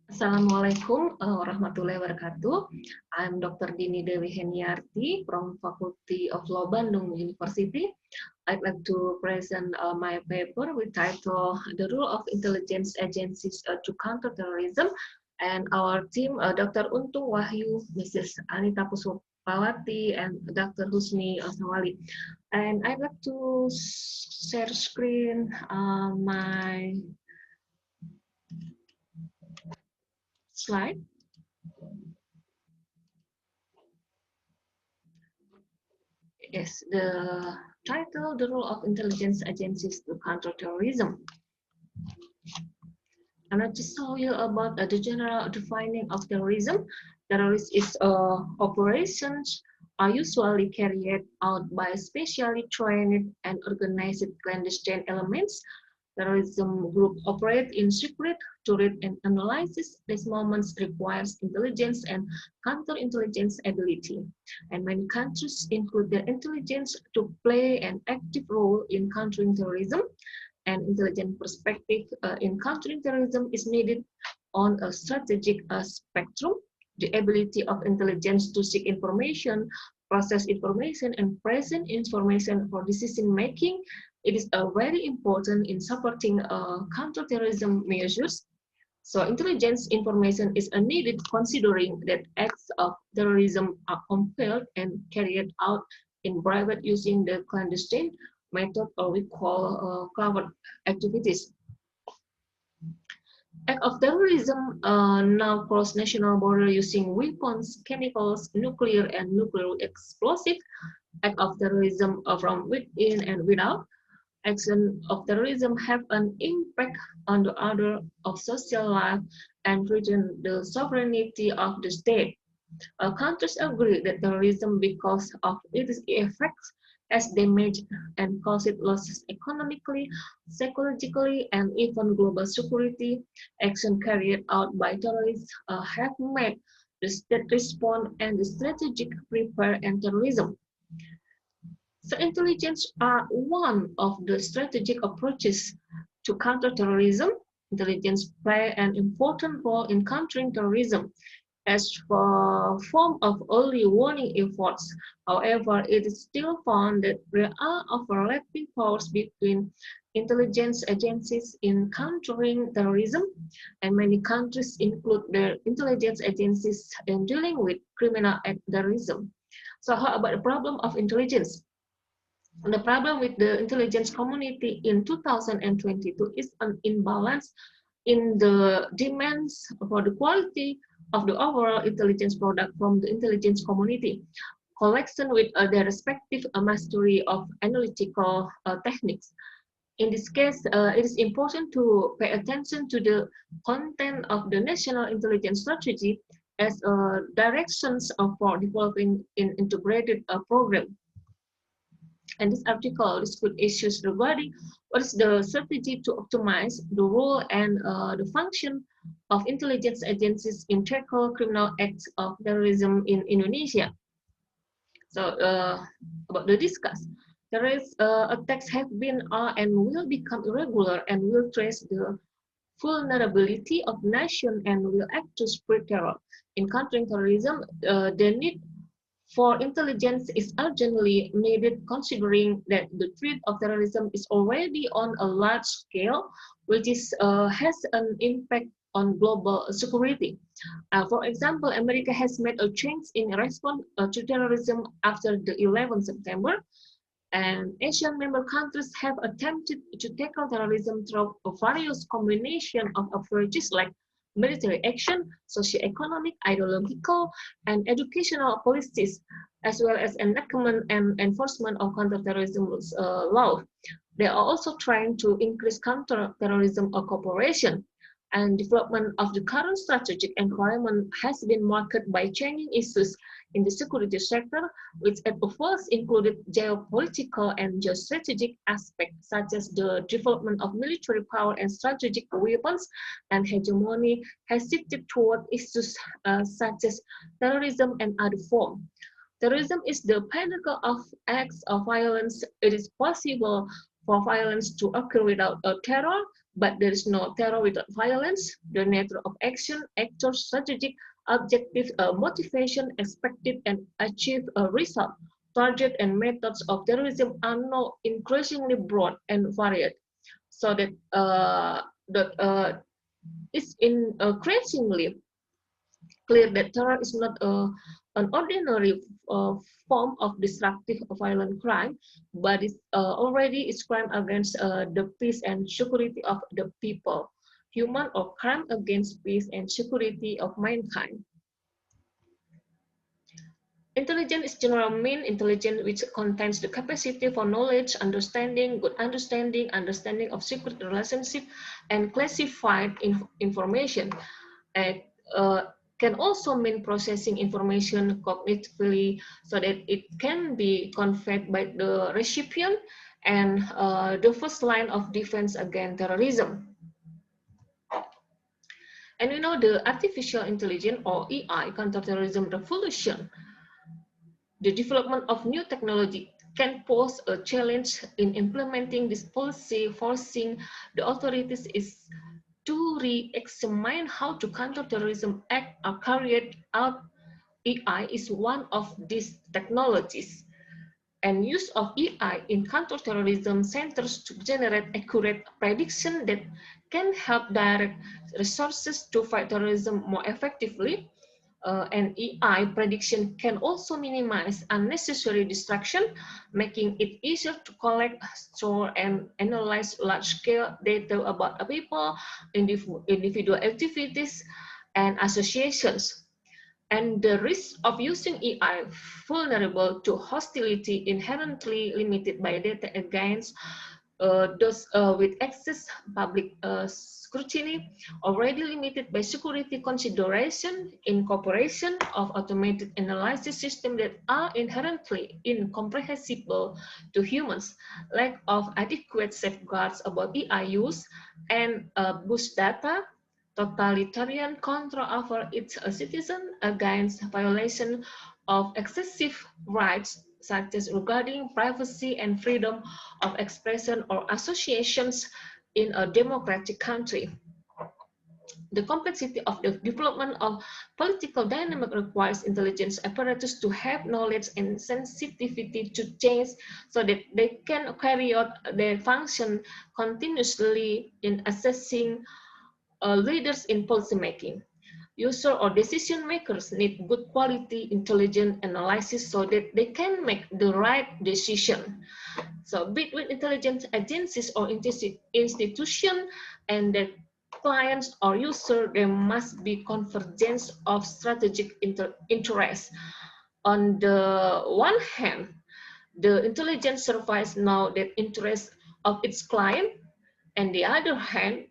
Assalamualaikum warahmatullahi wabarakatuh. I'm Dr. Dini Dewi Heniarti from Faculty of Law Bandung University. I'd like to present my paper with title The Role of Intelligence Agencies to Counter Terrorism. And our team, Dr. Untung Wahyu, Mrs. Anita Pusupawati, and Dr. Husni Osnawali. And I'd like to share screen my slide. Yes, the title, The Role of Intelligence Agencies to Counter Terrorism. And I just tell you about the general defining of terrorism. Terrorism is operations are usually carried out by specially trained and organized clandestine elements. Terrorism group operate in secret to read and analyze these moments requires intelligence and counterintelligence ability. And many countries include their intelligence to play an active role in countering terrorism. An intelligent perspective in countering terrorism is needed on a strategic spectrum. The ability of intelligence to seek information, process information, and present information for decision making. It is very important in supporting counterterrorism measures. So intelligence information is needed considering that acts of terrorism are compelled and carried out in private using the clandestine method, or we call covert activities. Act of terrorism now cross national border using weapons, chemicals, nuclear and nuclear explosive. Act of terrorism from within and without. Action of terrorism have an impact on the order of social life and threaten the sovereignty of the state. Countries agree that terrorism, because of its effects, has damaged and caused losses economically, psychologically, and even global security. Action carried out by terrorists have made the state respond and the strategic prepare and terrorism. So intelligence are one of the strategic approaches to counter terrorism. Intelligence play an important role in countering terrorism as a form of early warning efforts. However, it is still found that there are overlapping powers between intelligence agencies in countering terrorism, and many countries include their intelligence agencies in dealing with criminal terrorism. So how about the problem of intelligence? The problem with the intelligence community in 2022 is an imbalance in the demands for the quality of the overall intelligence product from the intelligence community. Collection with their respective mastery of analytical techniques. In this case, it is important to pay attention to the content of the national intelligence strategy as directions for developing an integrated program. And this article discusses issues regarding what is the strategy to optimize the role and the function of intelligence agencies in tackle criminal acts of terrorism in Indonesia. So about the discuss, terrorist attacks have been and will become irregular and will trace the vulnerability of nation and will act to spread terror. In countering terrorism, the need for intelligence is urgently needed considering that the threat of terrorism is already on a large scale, which has an impact on global security. For example, America has made a change in response to terrorism after the 11th September, and Asian member countries have attempted to tackle terrorism through a various combination of approaches like military action, socio-economic, ideological, and educational policies, as well as enactment and enforcement of counterterrorism law. They are also trying to increase counterterrorism cooperation, and development of the current strategic environment has been marked by changing issues in the security sector, which at first included geopolitical and geostrategic aspects, such as the development of military power and strategic weapons, and hegemony has shifted toward issues such as terrorism and other forms. Terrorism is the pinnacle of acts of violence. It is possible for violence to occur without a terror, but there is no terror without violence. The nature of action, actors, strategic, objective, motivation, expected and achieved result, target and methods of terrorism are now increasingly broad and varied. So that it's increasingly clear that terror is not an ordinary form of destructive violent crime, but already is crime against the peace and security of the people, human or crime against peace and security of mankind. Intelligence is general mean intelligence which contains the capacity for knowledge, understanding, good understanding, understanding of secret relationship, and classified information. And can also mean processing information cognitively so that it can be conveyed by the recipient and the first line of defense against terrorism. And we know the artificial intelligence or AI counterterrorism revolution. The development of new technology can pose a challenge in implementing this policy, forcing the authorities to re-examine how to counter terrorism act or carry out. AI is one of these technologies, and use of AI in counterterrorism centers to generate accurate prediction that can help direct resources to fight terrorism more effectively. And AI prediction can also minimize unnecessary distraction, making it easier to collect, store, and analyze large-scale data about a people, individual activities, and associations. And the risk of using AI vulnerable to hostility inherently limited by data against those with excess public scrutiny, already limited by security consideration, incorporation of automated analysis systems that are inherently incomprehensible to humans, lack of adequate safeguards about AI use, and boost data, totalitarian control over its citizens against violation of excessive rights such as regarding privacy and freedom of expression or associations in a democratic country. The complexity of the development of political dynamic requires intelligence apparatus to have knowledge and sensitivity to change so that they can carry out their function continuously in assessing leaders in policymaking. User or decision makers need good quality intelligent analysis so that they can make the right decision. So between intelligence agencies or institution and the clients or user, there must be convergence of strategic interests. On the one hand, the intelligence surveys now that interest of its client, and the other hand,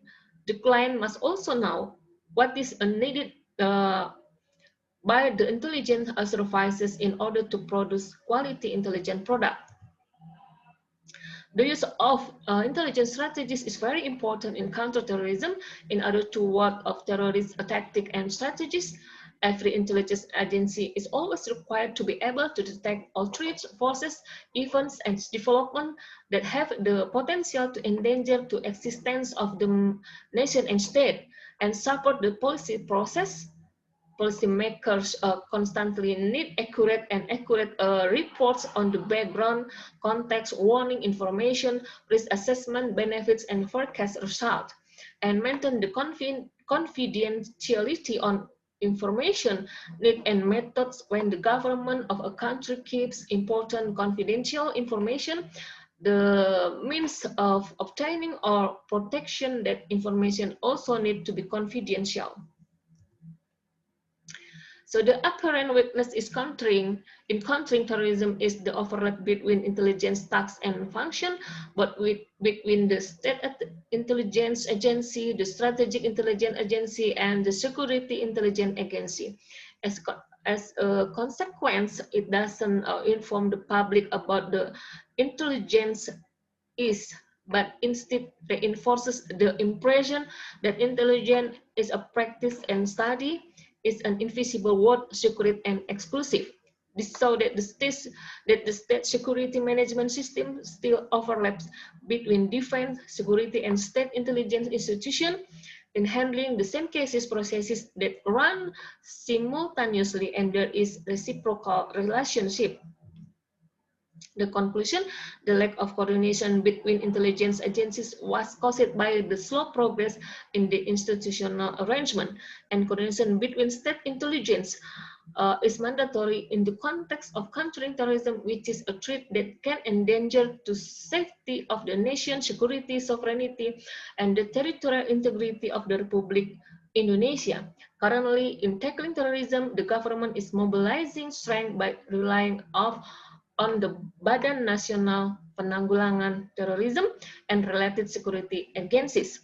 the client must also know what is needed by the intelligence services in order to produce quality intelligent product. The use of intelligence strategies is very important in counterterrorism. In order to ward off terrorist tactics and strategies, every intelligence agency is always required to be able to detect all threats, forces, events, and development that have the potential to endanger the existence of the nation and state, and support the policy process. Policymakers constantly need accurate reports on the background, context, warning information, risk assessment, benefits, and forecast result, and maintain the confidentiality on information, need and methods when the government of a country keeps important confidential information, the means of obtaining or protection that information also need to be confidential. So the apparent weakness is in countering terrorism is the overlap between intelligence tasks and function, but between the state intelligence agency, the strategic intelligence agency, and the security intelligence agency. As a consequence, it doesn't inform the public about the intelligence is, but instead reinforces the impression that intelligence is a practice and study, is an invisible word, secret and exclusive. so that the state security management system still overlaps between defense, security, and state intelligence institutions in handling the same cases processes that run simultaneously, and there is reciprocal relationship. The conclusion, the lack of coordination between intelligence agencies was caused by the slow progress in the institutional arrangement, and coordination between state intelligence is mandatory in the context of countering terrorism, which is a threat that can endanger the safety of the nation, security, sovereignty, and the territorial integrity of the Republic Indonesia. Currently, in tackling terrorism, the government is mobilizing strength by relying on the Badan Nasional Penanggulangan Terorisme and related security agencies.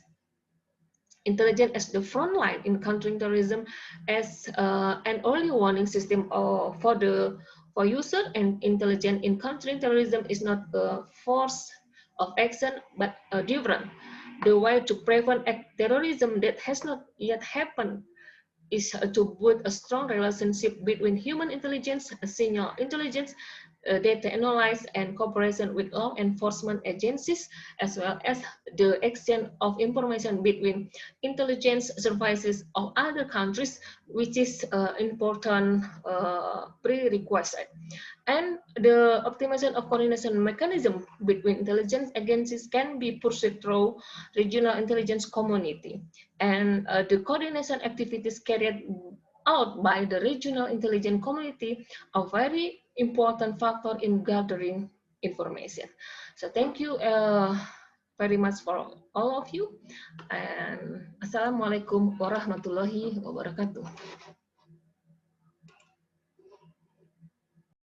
Intelligence as the front line in countering terrorism as an early warning system for user, and intelligence in countering terrorism is not a force of action but a different. The way to prevent terrorism that has not yet happened is to build a strong relationship between human intelligence, signal intelligence, data analysis, and cooperation with law enforcement agencies, as well as the exchange of information between intelligence services of other countries, which is important prerequisite. And the optimization of coordination mechanism between intelligence agencies can be pursued through regional intelligence community. And the coordination activities carried out by the regional intelligence community are very important factor in gathering information. So thank you very much for all of you. And Assalamualaikum warahmatullahi wabarakatuh.